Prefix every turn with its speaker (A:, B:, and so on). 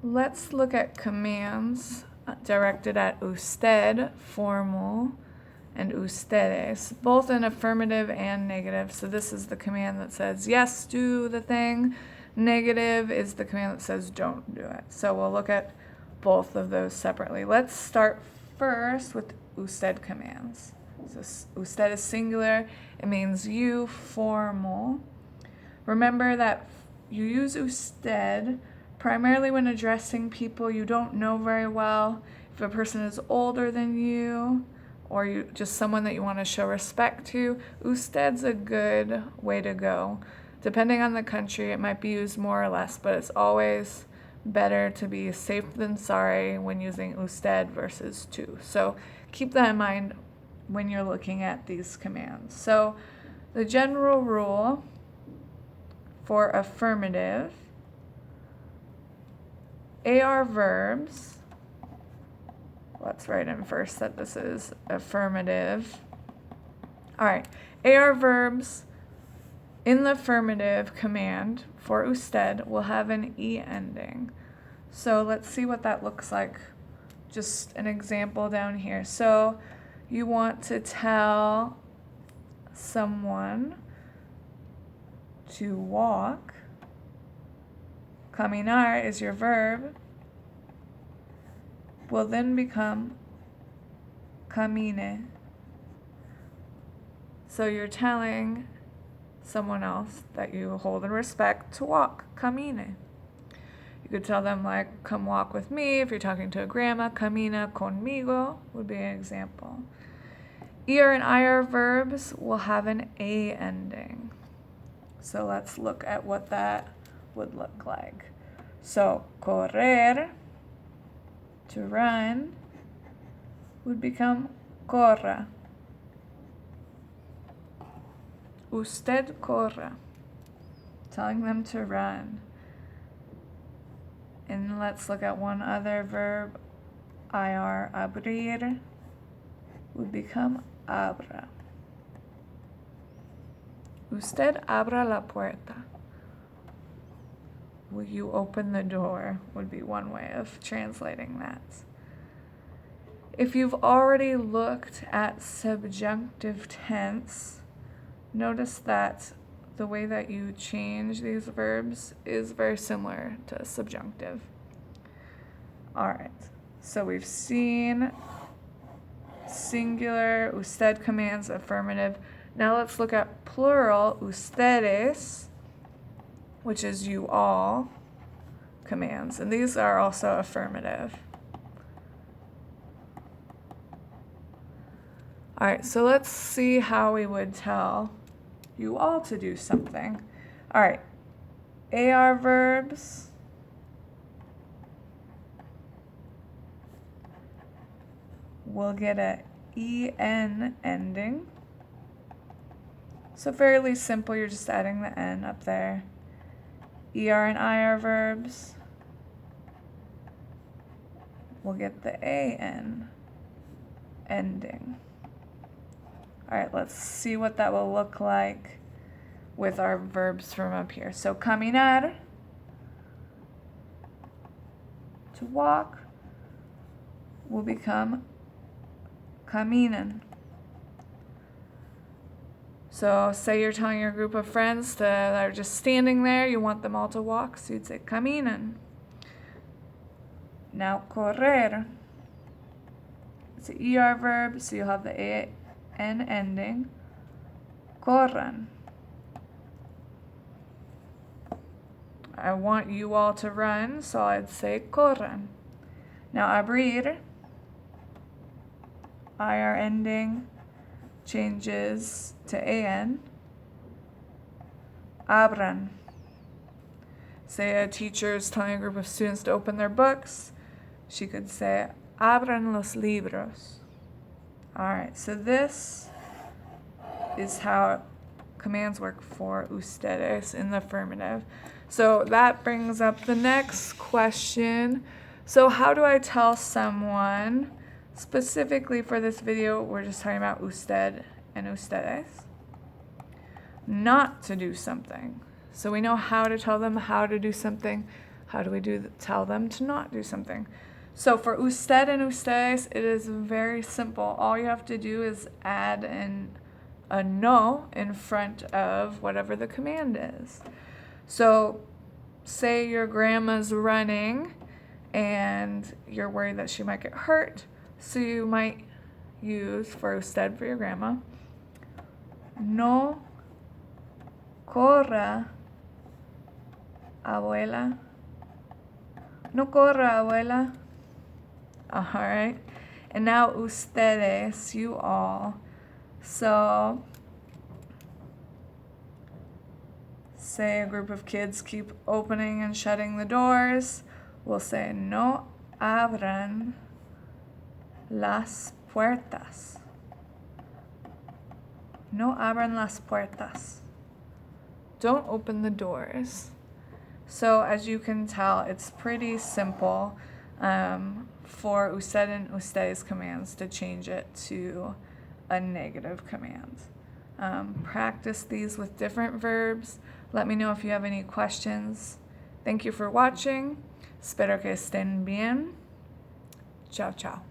A: Let's look at commands directed at usted, formal, and ustedes, both in affirmative and negative. So this is the command that says, yes, do the thing. Negative is the command that says, don't do it. So we'll look at both of those separately. Let's start first with usted commands. So usted is singular. It means you, formal. Remember that you use usted primarily when addressing people you don't know very well. If a person is older than you, or you just someone that you want to show respect to, usted's a good way to go. Depending on the country, it might be used more or less, but it's always better to be safe than sorry when using usted versus tu. So keep that in mind when you're looking at these commands. So the general rule for affirmative, AR verbs, let's write in first that this is affirmative. All right, AR verbs in the affirmative command for usted will have an E ending. So let's see what that looks like. Just an example down here. So you want to tell someone to walk. Caminar is your verb, will then become camine. So you're telling someone else that you hold in respect to walk, camine. You could tell them, like, come walk with me. If you're talking to a grandma, camina conmigo would be an example. ER and IR verbs will have an A ending. So let's look at what that would look like. So correr, to run, would become corra. Usted corra, telling them to run. And let's look at one other verb, IR, abrir, would become abra. Usted abra la puerta. Will you open the door? Would be one way of translating that. If you've already looked at subjunctive tense, notice that the way that you change these verbs is very similar to subjunctive. All right, so we've seen singular, usted commands, affirmative. Now let's look at plural, ustedes, which is you all commands. And these are also affirmative. All right, so let's see how we would tell you all to do something. All right, AR verbs will get a EN ending. So fairly simple, you're just adding the N up there. ER and IR verbs will get the AN ending. All right, let's see what that will look like with our verbs from up here. So caminar, to walk, will become caminan. So say you're telling your group of friends that are just standing there, you want them all to walk, so you'd say caminan. Now correr, it's an ER verb, so you'll have the AN ending. Corran. I want you all to run, so I'd say corran. Now abrir, IR ending changes to AN. Abran. Say a teacher is telling a group of students to open their books, she could say abran los libros. All right, so this is how commands work for ustedes in the affirmative. So that brings up the next question. So how do I tell someone, specifically for this video, we're just talking about usted and ustedes, not to do something? So we know how to tell them how to do something. How do we tell them to not do something? So for usted and ustedes, it is very simple. All you have to do is add a no in front of whatever the command is. So say your grandma's running and you're worried that she might get hurt, so you might use for usted for your grandma, no corra, abuela. No corra, abuela. All right. And now ustedes, you all. So say a group of kids keep opening and shutting the doors. We'll say no abran las puertas. No abran las puertas. Don't open the doors. So as you can tell, it's pretty simple for usted and ustedes commands to change it to a negative command. Practice these with different verbs. Let me know if you have any questions. Thank you for watching. Espero que estén bien. Chao, chao.